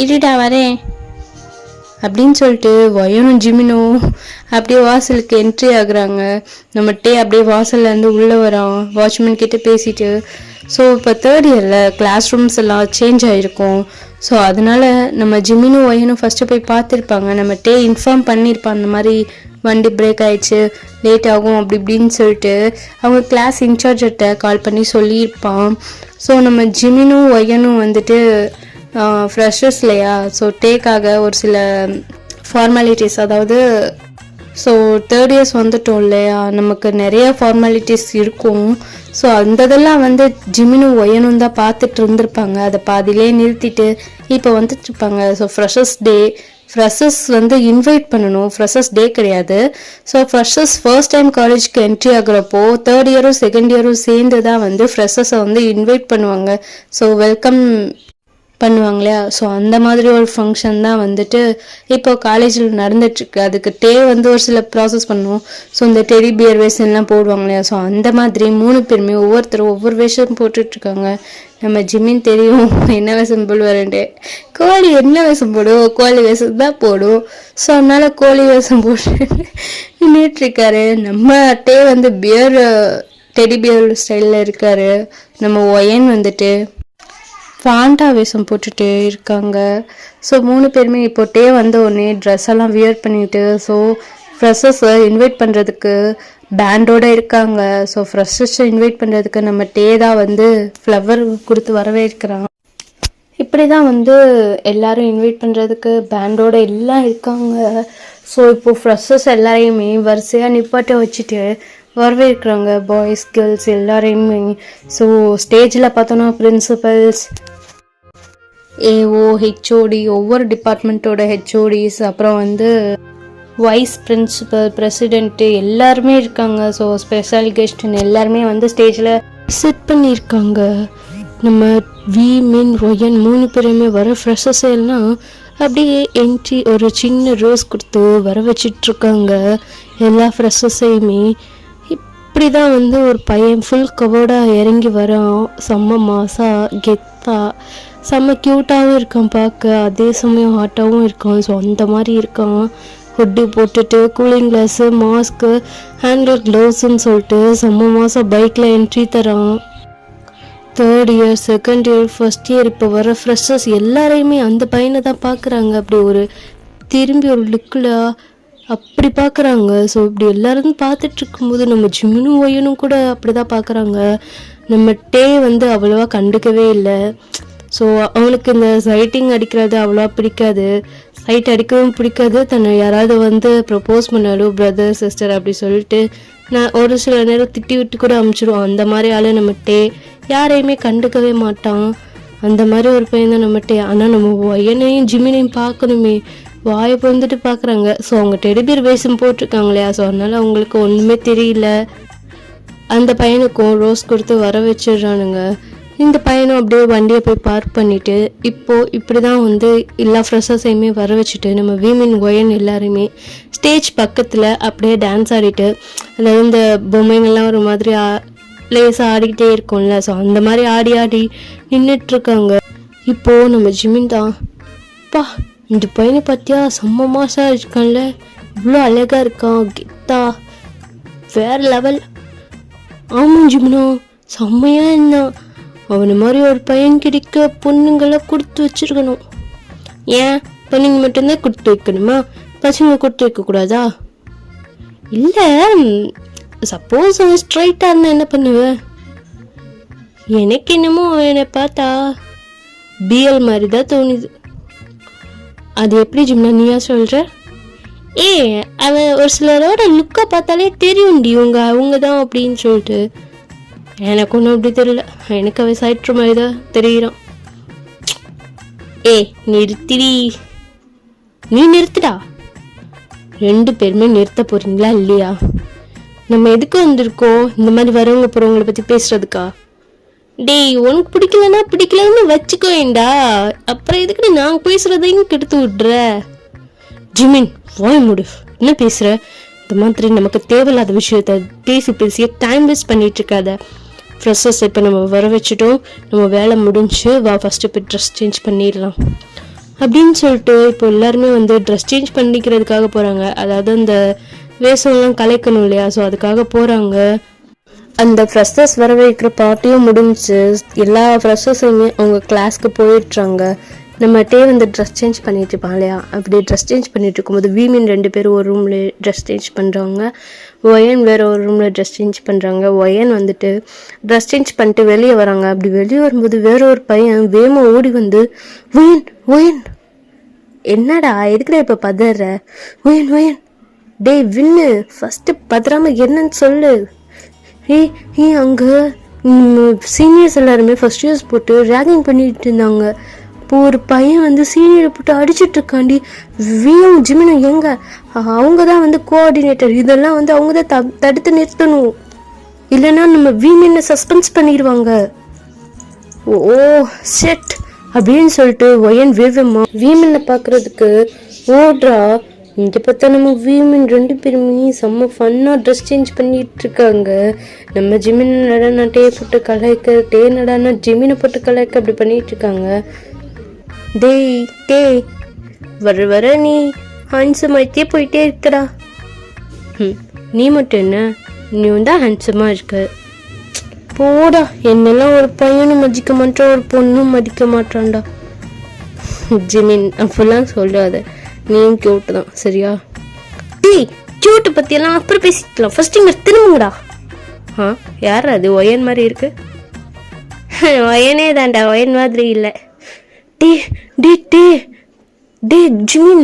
இருடா வரேன் அப்படின்னு சொல்லிட்டு வயனும் ஜிமினும் அப்படியே வாசலுக்கு என்ட்ரி ஆகுறாங்க. நம்ம அப்படியே வாசல்ல இருந்து உள்ளே வரோம். வாட்ச்மேன் கிட்ட பேசிட்டு. ஸோ இப்போ 3rd இயரில் கிளாஸ் ரூம்ஸ் எல்லாம் சேஞ்ச் ஆகிருக்கும். ஸோ அதனால நம்ம ஜிமினும் ஒயனும் ஃபஸ்ட்டு போய் பார்த்துருப்பாங்க. நம்ம இன்ஃபார்ம் பண்ணியிருப்பான், அந்த மாதிரி வண்டி பிரேக் ஆகிடுச்சு, லேட் ஆகும் அப்படி இப்படின்னு சொல்லிட்டு அவங்க கிளாஸ் இன்சார்ஜர்கிட்ட கால் பண்ணி சொல்லியிருப்பான். ஸோ நம்ம ஜிமினும் ஒயனும் வந்துட்டு ஃப்ரெஷர்ஸ் இல்லையா, ஸோ டேக்காக ஒரு சில ஃபார்மாலிட்டிஸ், அதாவது ஸோ 3rd இயர்ஸ் வந்துட்டோம் இல்லையா, நமக்கு நிறைய ஃபார்மாலிட்டிஸ் இருக்கும். ஸோ அந்த இதெல்லாம் வந்து ஜிமினும் ஒயனும் தான் பார்த்துட்டு இருந்திருப்பாங்க. அதை பாதிலே நிறுத்திட்டு இப்போ வந்துட்டுருப்பாங்க. ஸோ ஃப்ரெஷர்ஸ் வந்து இன்வைட் பண்ணணும். ஃப்ரெஷர்ஸ் டே கிடையாது. ஸோ ஃப்ரெஷர்ஸ் ஃபர்ஸ்ட் டைம் காலேஜுக்கு என்ட்ரி ஆகுறப்போ 3rd இயரும் 2nd இயரும் சேர்ந்து தான் வந்து ஃப்ரெஷர்ஸை வந்து இன்வைட் பண்ணுவாங்க. ஸோ வெல்கம் பண்ணுவாங்க இல்லையா. ஸோ அந்த மாதிரி ஒரு ஃபங்க்ஷன் தான் வந்துட்டு இப்போ காலேஜில் நடந்துட்டுருக்கு. அதுக்கு வந்து ஒரு சில ப்ராசஸ் பண்ணுவோம். ஸோ இந்த டெடி பியர் வேஷன்லாம் போடுவாங்க இல்லையா. ஸோ அந்த மாதிரி 3 பேருமே ஒவ்வொருத்தரும் ஒவ்வொரு வேஷம் போட்டுட்ருக்காங்க. நம்ம ஜிமின் தெரியும் என்ன வேஷம் போடுவாருன்ட்டு. கோழி என்ன வேஷம் போடும்? கோழி வேஷம் தான் போடும். ஸோ அதனால கோழி வேஷம் போட்டு நின்றுட்டுருக்காரு. நம்ம வந்து டெடி பியர் ஸ்டைலில் இருக்காரு. நம்ம ஒயன் வந்துட்டு ஃபாண்டா வேஷம் போட்டுட்டு இருக்காங்க. ஸோ 3 பேருமே இப்போ வந்த உடனே ட்ரெஸ் எல்லாம் வியர் பண்ணிட்டு, ஸோ ஃப்ரெஷர்ஸை இன்வைட் பண்ணுறதுக்கு பேண்டோடு இருக்காங்க. ஸோ ஃப்ரெஷர்ஸை இன்வைட் பண்ணுறதுக்கு நம்ம தான் வந்து ஃப்ளவர் கொடுத்து வரவேற்கிறாங்க. இப்படி தான் வந்து எல்லோரும் இன்வைட் பண்ணுறதுக்கு பேண்டோடு எல்லாம் இருக்காங்க. ஸோ இப்போது ஃப்ரெஷர்ஸ் எல்லாரையுமே வரிசையாக நிப்பாட்ட வச்சுட்டு வரவேற்கிறாங்க பாய்ஸ் கேர்ள்ஸ் எல்லாரையுமே. ஸோ ஸ்டேஜில் பார்த்தோன்னா பிரின்சிபல்ஸ், ஏஓ, ஹெச்ஓடி, ஒவ்வொரு டிபார்ட்மெண்ட்டோட ஹெச்ஓடிஸ், அப்புறம் வந்து வைஸ் பிரின்சிபல், பிரசிடெண்ட்டு எல்லாருமே இருக்காங்க. ஸோ ஸ்பெஷல் கெஸ்ட்னு எல்லாருமே வந்து ஸ்டேஜில் செட் பண்ணியிருக்காங்க. நம்ம வி மின் ஒயன் 3 பேருமே வர ஃப்ரெஷர்ஸ் எல்லாம் அப்படியே என்ட்ரி ஒரு சின்ன ரோஸ் கொடுத்து வர வச்சிட்ருக்காங்க எல்லா ஃப்ரெஷர்ஸையுமே. இப்படி தான் வந்து ஒரு பையன் ஃபுல் கவர்டாக இறங்கி வரான். செம்ம மாசா கெத்தா செம்ம க்யூட்டாகவும் இருக்கான் பார்க்க, அதே சமயம் ஹாட்டாகவும் இருக்கான். ஸோ அந்த மாதிரி இருக்கான். ஹுட்டு போட்டுட்டு கூலிங் கிளாஸு, மாஸ்க்கு, ஹேண்ட் க்ளவுஸ்ன்னு சொல்லிட்டு செம்ம மாதம் பைக்கில் என்ட்ரி தரான். 3rd year, 2nd year, 1st year இப்போ வர ஃப்ரெஷர்ஸ் எல்லாரையுமே அந்த பையனை தான் பார்க்குறாங்க. அப்படி ஒரு திரும்பி ஒரு லுக்கில் அப்படி பார்க்குறாங்க. ஸோ இப்படி எல்லாரும் பார்த்துட்டு இருக்கும்போது நம்ம ஜிம்னும் ஒய்யனும் கூட அப்படி தான் பார்க்குறாங்க. நம்ம டே வந்து அவ்வளோவா கண்டுக்கவே இல்லை. ஸோ அவனுக்கு இந்த சைட்டிங் அடிக்கிறது அவ்வளோவா பிடிக்காது, சைட் அடிக்கவும் பிடிக்காது. தன்னை யாராவது வந்து ப்ரப்போஸ் பண்ணாலும் பிரதர் சிஸ்டர் அப்படி சொல்லிட்டு நான் ஒரு சில நேரம் திட்டி விட்டு கூட அமுச்சிடுவோம். அந்த மாதிரி ஆள் நம்ம டே யாரையுமே கண்டுக்கவே மாட்டான். அந்த மாதிரி ஒரு பையன் தான் நம்ம டே. ஆனால் நம்ம ஒயனையும் ஜிமினையும் பார்க்கணுமே, வாயை பிறந்துட்டு பார்க்குறாங்க. ஸோ அவங்க டெடிபியர் வேஷம் போட்டிருக்காங்க இல்லையா, ஸோ அதனால் அவங்களுக்கு ஒன்றுமே தெரியல. அந்த பையனுக்கும் ரோஸ் கொடுத்து வர வச்சிடுறானுங்க. இந்த பையனும் அப்படியே வண்டியை போய் பார்க் பண்ணிவிட்டு இப்படி தான் வந்து எல்லா ஃப்ரெஷர்ஸையுமே வர வச்சுட்டு நம்ம வீமின் ஒயன் எல்லாருமே ஸ்டேஜ் பக்கத்தில் அப்படியே டான்ஸ் ஆடிட்டு, அதாவது இந்த பொம்மைங்கள்லாம் ஒரு மாதிரி லேசாக ஆடிக்கிட்டே இருக்கும்ல, ஸோ அந்த மாதிரி ஆடி ஆடி நின்றுட்டுருக்காங்க. இப்போது நம்ம ஜிமின் தான், பா இந்த பையனை பார்த்தியா செம்ம மாசாக இருக்கான்ல, இவ்வளோ அழகாக இருக்கான், கெத்தா வேறு லெவல். ஆமாம் ஜிமினோ செம்மையாக இருந்தான். அவனை மாதிரி ஒரு பையன் கிடைக்க பொண்ணுங்களை கொடுத்து வச்சிருக்கணும். ஏன் பொண்ணுங்க மட்டும்தான் கொடுத்து வைக்கணுமா, பசங்க கொடுத்து வைக்கக்கூடாதா? இல்லை, சப்போஸ் அவன் ஸ்ட்ரைட்டாக இருந்தால் என்ன பண்ணுவேன்? எனக்கு என்னமோ அவனை பார்த்தா பிஎல் மாதிரி தான் தோணுது. அது எப்படி ஜிம்னா நீயா சொல்கிற? அவன் ஒரு சிலரோட லுக்கை பார்த்தாலே தெரியும்டி அவங்க தான் அப்படின்னு சொல்லிட்டு. எனக்கு ஒன்றும் அப்படி தெரியல, எனக்கு அவன் சைட்ரு மாதிரி தான் தெரிகிறான். நிறுத்திடி, நீ நிறுத்துடா. 2 பேருமே நிறுத்த போறீங்களா இல்லையா? நம்ம எதுக்கு வந்திருக்கோம்? இந்த மாதிரி வரவங்க போகிறவங்களை பற்றி பேசுறதுக்கா? டேய் உனக்கு பிடிக்கலன்னு வச்சுக்கோண்டா, அப்புறம் எதுக்கு நாங்கள் பேசுறதையும் கெடுத்து விட்ற? ஜிமின் வாய் மூடு, என்ன பேசுகிற? இந்த மாதிரி நமக்கு தேவையில்லாத விஷயத்த பேசியே டைம் வேஸ்ட் பண்ணிட்டு இருக்காத. ஃப்ரெஷர்ஸ் இப்போ நம்ம வர வச்சுட்டோம், நம்ம வேலை முடிஞ்சு வா ஃபஸ்ட்டு போய் ட்ரெஸ் சேஞ்ச் பண்ணிடலாம் அப்படின்னு சொல்லிட்டு இப்போ எல்லாருமே வந்து ட்ரெஸ் சேஞ்ச் பண்ணிக்கிறதுக்காக போகிறாங்க. அதாவது அந்த வேஷம்லாம் கலைக்கணும் இல்லையா, ஸோ அதுக்காக போகிறாங்க. அந்த ஃப்ரெஷர்ஸ் வர வைக்கிற பார்ட்டியும் முடிஞ்சு எல்லா ஃப்ரெஷர்ஸுமே அவங்க கிளாஸ்க்கு போயிடுறாங்க. நம்ம டே வந்து ட்ரெஸ் சேஞ்ச் பண்ணிட்டு இருப்பான் இல்லையா, அப்படி ட்ரெஸ் சேஞ்ச் பண்ணிட்டு இருக்கும்போது வீமின் 2 பேரும் ஒரு ரூமில் ட்ரெஸ் சேஞ்ச் பண்ணுறாங்க. ஒயன் வேறு ஒரு ரூமில் ட்ரெஸ் சேஞ்ச் பண்ணுறாங்க. ஒயன் வந்துட்டு ட்ரெஸ் சேஞ்ச் பண்ணிட்டு வெளியே வராங்க. அப்படி வெளியே வரும்போது வேற ஒரு பையன் வேகமாக ஓடி வந்து ஒயன் என்னடா எதுக்குடா இப்போ பதற? ஒயன் டே வின்னு ஃபஸ்ட்டு பதறாம என்னன்னு சொல்லு. அங்கே சீனியர்ஸ் எல்லாருமே ஃபஸ்ட் இயர்ஸ் போட்டு ரேகிங் பண்ணிட்டு இருந்தாங்க. இப்போ ஒரு பையன் வந்து சீனியரை போட்டு அடிச்சுட்டு இருக்காண்டி. வியும் ஜிமினும் எங்க? அவங்க தான் வந்து கோஆர்டினேட்டர், இதெல்லாம் வந்து அவங்க தான் தடுத்து நிறுத்தணும், இல்லைன்னா நம்ம வீமினை சஸ்பென்ஸ் பண்ணிடுவாங்க. ஓ செட் அப்படின்னு சொல்லிட்டு ஒயன் வேகமா வீமினை பார்க்கறதுக்கு ஓடுறா. இங்கே பார்த்தா நம்ம வீமின் 2 பேருமே செம்ம ஃபன்னாக ட்ரெஸ் சேஞ்ச் பண்ணிட்டு இருக்காங்க. நம்ம ஜிமின் நடனா டே போட்டு கலாய்க்க, டே நடனா ஜிமினை போட்டு கலாய்க்க, அப்படி பண்ணிட்டு இருக்காங்க. டே வர நீ ஹேண்ட்ஸமாகிட்டே போயிட்டே இருக்கடா. நீ மட்டும் என்ன, நீ தான் ஹேண்ட்ஸமாக இருக்க. போடா, என்னெல்லாம் ஒரு பையனும் மதிக்க மாட்டான், ஒரு பொண்ணும் மதிக்க மாட்டான்டா. ஜிமின் அப்பெல்லாம் சொல்லாத, நீயும் கியூட்டு தான் சரியா? கியூட்டு பற்றியெல்லாம் அப்புறம் பேசிக்கலாம், ஃபர்ஸ்ட் இங்கே திரும்புங்கடா. யார் அது? ஒயன் மாதிரி இருக்கு. ஒயனே தான்டா, ஒயன் மாதிரி இல்லை. டே ஜிமின்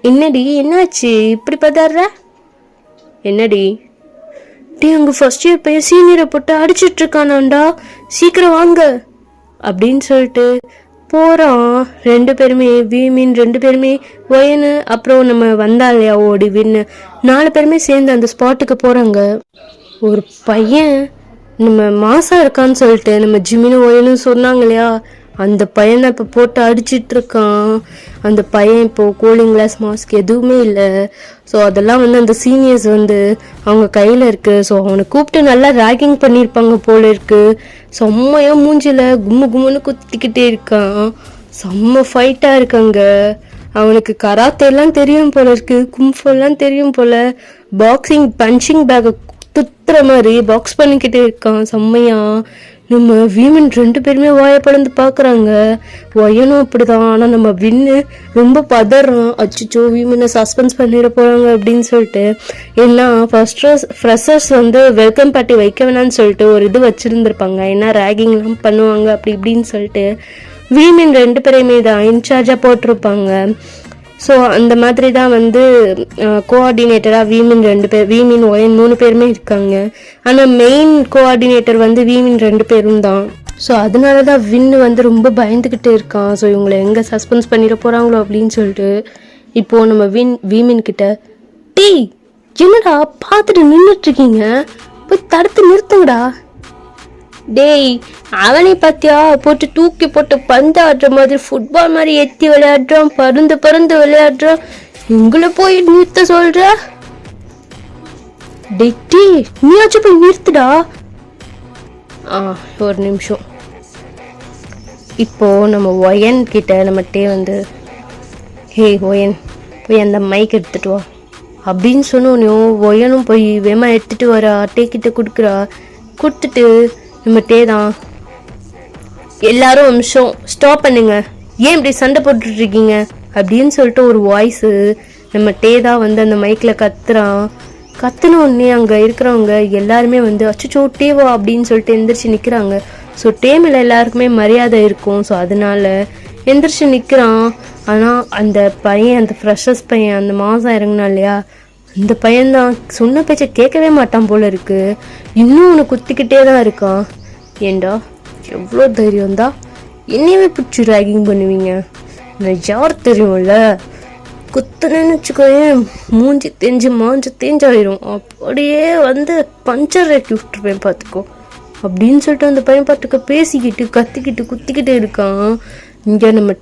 என்னடி, என்னாச்சு இப்படி பதாடுற? என்னடி டே அங்கே ஃபர்ஸ்ட் இயர் பையன் சீனியரை போட்டு அடிச்சிட்டு இருக்கானாண்டா, சீக்கிரம் வாங்க அப்படின்னு சொல்லிட்டு போகிறான். 2 பேருமே வீமின் 2 பேருமே ஒயனு அப்புறம் நம்ம வந்தா இல்லையா ஓடி வின்னு 4 பேருமே சேர்ந்து அந்த ஸ்பாட்டுக்கு போகிறாங்க. ஒரு பையன் நம்ம மாசா இருக்கான்னு சொல்லிட்டு நம்ம ஜிமினு ஒயனு சொன்னாங்க இல்லையா, அந்த பையனை இப்போ போட்டு அடிச்சிட்டு இருக்கான். அந்த பையன் இப்போது கூலிங் கிளாஸ் மாஸ்க் எதுவுமே இல்லை. ஸோ அதெல்லாம் வந்து அந்த சீனியர்ஸ் வந்து அவங்க கையில் இருக்குது. ஸோ அவனை கூப்பிட்டு நல்லா ரேக்கிங் பண்ணியிருப்பாங்க போல இருக்குது. செம்மையாக மூஞ்சில் கும்மு கும்முன்னு குத்திக்கிட்டே இருக்கான். செம்ம ஃபைட்டாக இருக்காங்க. அவனுக்கு கராத்தேலாம் தெரியும் போல இருக்குது, கும்ஃபெல்லாம் தெரியும் போல். பாக்ஸிங் பஞ்சிங் பேக்கை துத்துற மாதிரி பாக்ஸ் பண்ணிக்கிட்டே இருக்கான் செம்மையா. நம்ம வீமன் 2 பேருமே வாயை படந்து பார்க்குறாங்க. ஒயனும் அப்படிதான். ஆனால் நம்ம வின்னு ரொம்ப பதறான். அச்சுச்சோ வீமனை சஸ்பென்ஸ் பண்ணிட போகிறாங்க அப்படின்னு சொல்லிட்டு. ஏன்னா ஃப்ரெஷர்ஸ் வந்து வெல்கம் பார்ட்டி வைக்க வேணான்னு சொல்லிட்டு ஒரு இது வச்சுருந்துருப்பாங்க. ஏன்னா ரேகிங்லாம் பண்ணுவாங்க அப்படி இப்படின்னு சொல்லிட்டு வீமன் 2 பேரையுமே தான் இன்சார்ஜாக போட்டிருப்பாங்க. ஸோ அந்த மாதிரி தான் வந்து கோஆர்டினேட்டராக வீமின் 2 பேர், வீமின் ஒயன் 3 பேருமே இருக்காங்க. ஆனால் மெயின் கோஆர்டினேட்டர் வந்து வீமின் 2 பேரும் தான். ஸோ அதனால தான் வின்னு வந்து ரொம்ப பயந்துக்கிட்டே இருக்கான். ஸோ இவங்களை எங்கே சஸ்பென்ஸ் பண்ணிட போகிறாங்களோ அப்படின்னு சொல்லிட்டு. இப்போது நம்ம வீமின் கிட்ட, டேய் என்னடா பார்த்துட்டு நின்றுட்டுருக்கீங்க, போய் தடுத்து நிறுத்துங்கடா. டேய் அவனை பார்த்தியா, போட்டு தூக்கி போட்டு பந்து ஆடுற மாதிரி ஃபுட்பால் மாதிரி எத்தி விளையாடுறான், பருந்து பருந்து விளையாடுறான். உங்களை போய் நிறுத்த சொல்ற? டே நீயாச்சும் போய் நிறுத்துடா. ஒரு நிமிஷம். இப்போ நம்ம ஒயன் கிட்ட நம்மகிட்டே வந்து, ஹே ஒயன் போய் அந்த மைக் எடுத்துட்டு வா அப்படின்னு சொன்னோன்னையும் ஒயனும் போய் வேமா எடுத்துட்டு வரா. டேக்கிட்ட கொடுத்துட்டு நம்மகிட்டே தான், எல்லாரும் நிமிஷம் ஸ்டாப் பண்ணுங்க, ஏன் இப்படி சண்டை போட்டுட்ருக்கீங்க அப்படின்னு சொல்லிட்டு ஒரு வாய்ஸு நம்மகிட்டே தான் வந்து அந்த மைக்கில் கத்துறான். கத்துன உடனே அங்கே இருக்கிறவங்க எல்லாருமே வந்து அச்சுச்சோ டேவா அப்படின்னு சொல்லிட்டு எந்திரிச்சு நிற்கிறாங்க. ஸோ டேமில் எல்லாருக்குமே மரியாதை இருக்கும். ஸோ அதனால எந்திரிச்சு நிற்கிறான். ஆனால் அந்த பையன், அந்த ஃப்ரெஷர்ஸ் பையன், அந்த மாதம் இறங்கினா இல்லையா, இந்த பையன்தான் சொன்ன பேச்சை கேட்கவே மாட்டான் போல இருக்கு. இன்னும் உன்னை குத்திக்கிட்டே தான் இருக்கான். ஏண்டா எவ்வளோ தைரியம் தான் என்னையவே பிடிச்சி ரேகிங் பண்ணுவீங்க, நான் யார் தெரியும்ல, குத்துனேன்னு வச்சுக்கோயேன் மூஞ்சி தேஞ்சாயிரும், அப்படியே வந்து பஞ்சர் ஆக்கி விட்டுருப்பேன் பார்த்துக்கோ அப்படின்னு சொல்லிட்டு அந்த பையன் பார்த்துக்க பேசிக்கிட்டு கத்திக்கிட்டு குத்திக்கிட்டே இருக்கான். இங்கே நம்ம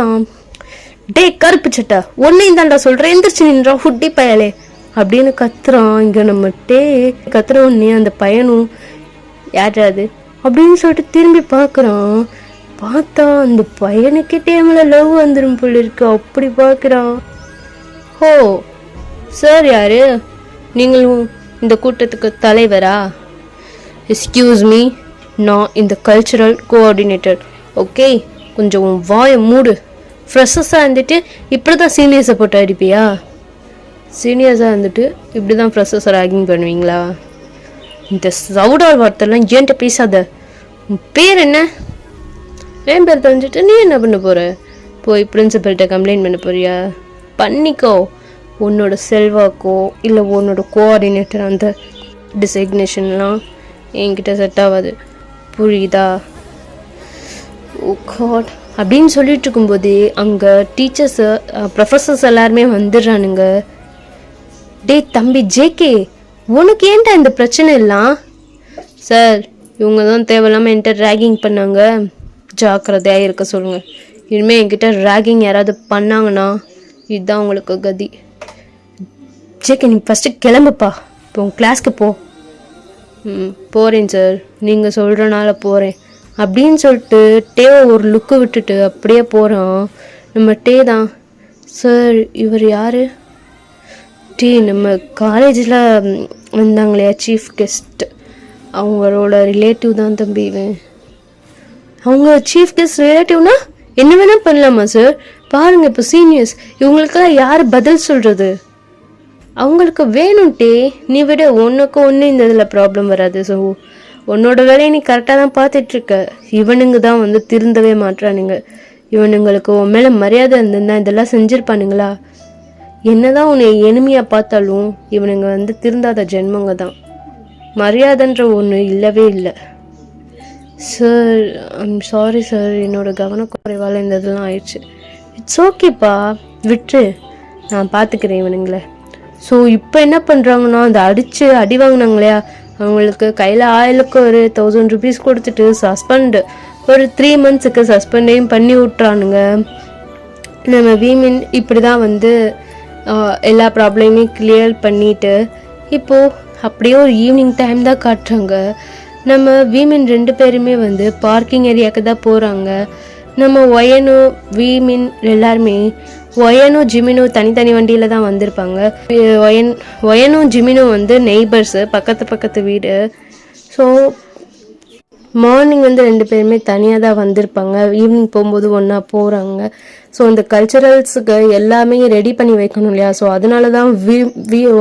தான், டே கருப்பு சட்டை ஒன்னையும் தாண்டா சொல்கிறேன், எந்திரிச்சு நின்றான் ஃபுட்டி பயலே அப்படின்னு கத்துறான். இங்கே நம்ம கத்துற உடனே அந்த பையனும் யாராது அப்படின்னு சொல்லிட்டு திரும்பி பார்க்குறான். பார்த்தா அந்த பையனுக்கே டேமில் லவ் வந்துடும் போல இருக்கு. அப்படி பார்க்குறான். ஹோ சார் யாரு, நீங்களும் இந்த கூட்டத்துக்கு தலைவரா? எக்ஸ்கியூஸ் மீ, நான் இந்த கல்ச்சுரல் கோஆர்டினேட்டர். ஓகே கொஞ்சம் வாயை மூடு. ஃப்ரெஷர்ஸாக இருந்துட்டு இப்படி தான் சீனியர்ஸை போட்டு அடிப்பியா? சீனியர்ஸாக இருந்துட்டு இப்படி தான் ஃப்ரெஷர்ஸை ரேகிங் பண்ணுவீங்களா? இந்த சவுடால் வார்த்தைலாம் ஏன்ட்ட பேசாத. உன் பேர் என்ன? என் பேர் தெரிஞ்சுட்டு நீ என்ன பண்ண போகிற? போய் பிரின்சிபல்கிட்ட கம்ப்ளைண்ட் பண்ண போறியா? பண்ணிக்கோ. உன்னோட செல்வாக்கோ இல்லை உன்னோட கோஆர்டினேட்டர் அந்த டிசைக்னேஷன்லாம் என்கிட்ட செட் ஆகாது, புரியுதா? ஓ காட் அப்படின்னு சொல்லிட்டு இருக்கும்போதே அங்கே டீச்சர்ஸு ப்ரொஃபஸர்ஸ் எல்லாருமே வந்துடுறானுங்க. டே தம்பி ஜேகே, உனக்கு ஏன்டா இந்த பிரச்சனை எல்லாம்? சார் இவங்க தான் தேவையில்லாமல் என்கிட்ட ரேகிங் பண்ணாங்க, ஜாக்கிரதையாக இருக்க சொல்லுங்கள். இனிமேல் என்கிட்ட ரேகிங் யாராவது பண்ணாங்கன்னா இதுதான் உங்களுக்கு கதி. ஜேகே நீ ஃபஸ்ட்டு கிளம்புப்பா, இப்போ உங்கள் கிளாஸ்க்கு போ. போகிறேன் சார், நீங்கள் சொல்கிறனால போகிறேன் அப்படின்னு சொல்லிட்டு டேவை ஒரு லுக்கு விட்டுட்டு அப்படியே போகிறான். நம்ம தான், சார் இவர் யார்? நம்ம காலேஜில் வந்தாங்களே சீஃப் கெஸ்ட், அவங்களோட ரிலேட்டிவ் தான் தம்பி இவன். அவங்க சீஃப் கெஸ்ட் ரிலேட்டிவ்னா என்ன வேணால் பண்ணலாமா சார்? பாருங்கள் இப்போ சீனியர்ஸ் இவங்களுக்கெல்லாம் யார் பதில் சொல்கிறது? அவங்களுக்கு வேணும்ட்டே, நீ விட ஒன்றுக்கு ஒன்று இந்த இதில் ப்ராப்ளம் வராது. ஸோ உன்னோட வேலையை நீ கரெக்டாக தான் பார்த்துட்ருக்க. இவனுங்க தான் வந்து திருந்தவே மாட்டுறானுங்க. இவனுங்களுக்கு உன் மேலே மரியாதை இருந்திருந்தா இதெல்லாம் செஞ்சுருப்பானுங்களா? என்னதான் உன்னை எளிமையாக பார்த்தாலும் இவனுங்க வந்து திருந்தாத ஜென்மங்க தான். மரியாதைன்ற ஒன்று இல்லவே இல்லை. சார் ஐம் சாரி சார், என்னோடய கவனக்குறைவால் இந்த இதெல்லாம் ஆயிடுச்சு. இட்ஸ் ஓகேப்பா, விட்டு நான் பார்த்துக்கிறேன் இவனுங்கள. ஸோ இப்போ என்ன பண்ணுறாங்கன்னா, அந்த அடி வாங்கினாங்களையா, அவங்களுக்கு கையில் ஆயிலுக்கு ஒரு 1000 rupees கொடுத்துட்டு சஸ்பெண்டு ஒரு 3 months சஸ்பெண்டையும் பண்ணி விட்றானுங்க. நம்ம வீமின் இப்படி தான் வந்து எல்லா ப்ராப்ளமையும் கிளியர் பண்ணிவிட்டு இப்போது அப்படியே ஒரு ஈவினிங் டைம் தான் காட்டுறாங்க. நம்ம வீமின் 2 பேருமே வந்து பார்க்கிங் ஏரியாவுக்கு தான் போகிறாங்க. நம்ம ஒயனோ வீமின் எல்லாருமே ஒயனோ ஜிமினோ தனித்தனி வண்டியில் தான் வந்திருப்பாங்க. ஒயனோ ஜிமினோ வந்து நெய்பர்ஸு, பக்கத்து வீடு. ஸோ மார்னிங் வந்து 2 பேருமே தனியாக தான் வந்திருப்பாங்க. ஈவினிங் போகும்போது ஒன்றா போகிறாங்க. ஸோ இந்த கல்ச்சரல்ஸுக்கு எல்லாமே ரெடி பண்ணி வைக்கணும் இல்லையா? ஸோ அதனால தான்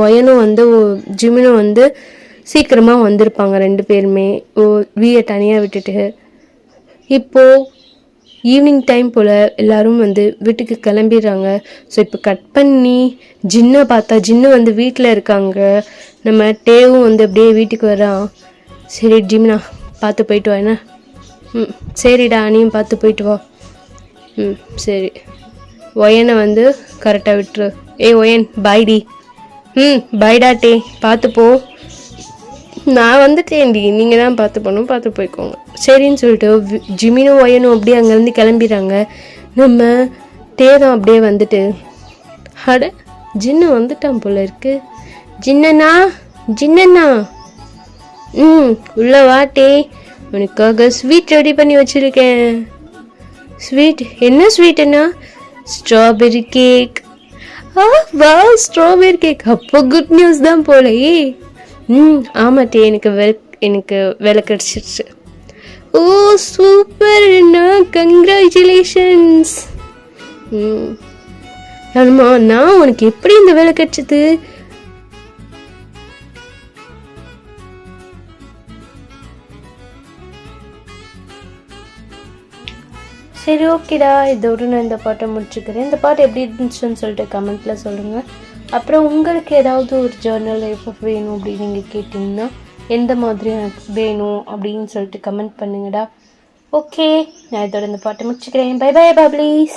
ஒயனும் வந்து ஜிமினோ வந்து சீக்கிரமாக வந்திருப்பாங்க 2 பேருமே வீயை தனியாக விட்டுட்டு. இப்போது ஈவினிங் டைம் போல் எல்லோரும் வந்து வீட்டுக்கு கிளம்பிடுறாங்க. ஸோ இப்போ கட் பண்ணி ஜின்னை பார்த்தா ஜின்னு வந்து வீட்டில் இருக்காங்க. நம்ம டேவும் வந்து அப்படியே வீட்டுக்கு வரான். சரி ஜிமினா பார்த்து போயிட்டு வா. என்ன சரிடா, நீயும் பார்த்து போயிட்டு வா. சரி, ஒயனை வந்து கரெக்டாக விட்டுரு. ஒயன் பாய்டி. பாய்டா டே, பார்த்துப்போ. நான் வந்துட்டேன்டி, நீங்கள் தான் பார்த்து போய்க்கோங்க. சரின்னு சொல்லிட்டு ஜிமினும் ஒயனும் அப்படியே அங்கேருந்து கிளம்பிடுறாங்க. நம்ம டே தான் அப்படியே வந்துட்டு, அட ஜின்னு வந்துட்டான் போல இருக்கு. ஜின்னண்ணா உள்ள வாட்டே, உனக்காக ஸ்வீட் ரெடி பண்ணி வச்சுருக்கேன். ஸ்வீட் என்ன ஸ்வீட்டுண்ணா? Strawberry cake. வா, ஸ்ட்ராபெரி கேக். அப்போ குட் நியூஸ் தான் போலையே. ஆமாட்டே, எனக்கு வேலை கிடச்சிருச்சு. ஓ சூப்பர் அண்ணா, கங்க்ராச்சுலேஷன்ஸ். ஆமா, நான் உனக்கு எப்படி இந்த வேலை கிடச்சிது? சரி ஓகேடா, இதோடு நான் இந்த பாட்டை முடிச்சுக்கிறேன். இந்த பாட்டு எப்படி இருந்துச்சுன்னு சொல்லிட்டு கமெண்ட்டில் சொல்லுங்கள். அப்புறம் உங்களுக்கு ஏதாவது ஒரு ஜேர்னல் லைஃப் வேணும் அப்படின்னு நீங்கள் கேட்டிங்கன்னா எந்த மாதிரி எனக்கு வேணும் அப்படின்னு சொல்லிட்டு கமெண்ட் பண்ணுங்கடா. ஓகே, நான் இதோட இந்த பாட்டை முடிச்சுக்கிறேன். Bye bye பப்ளீஸ்.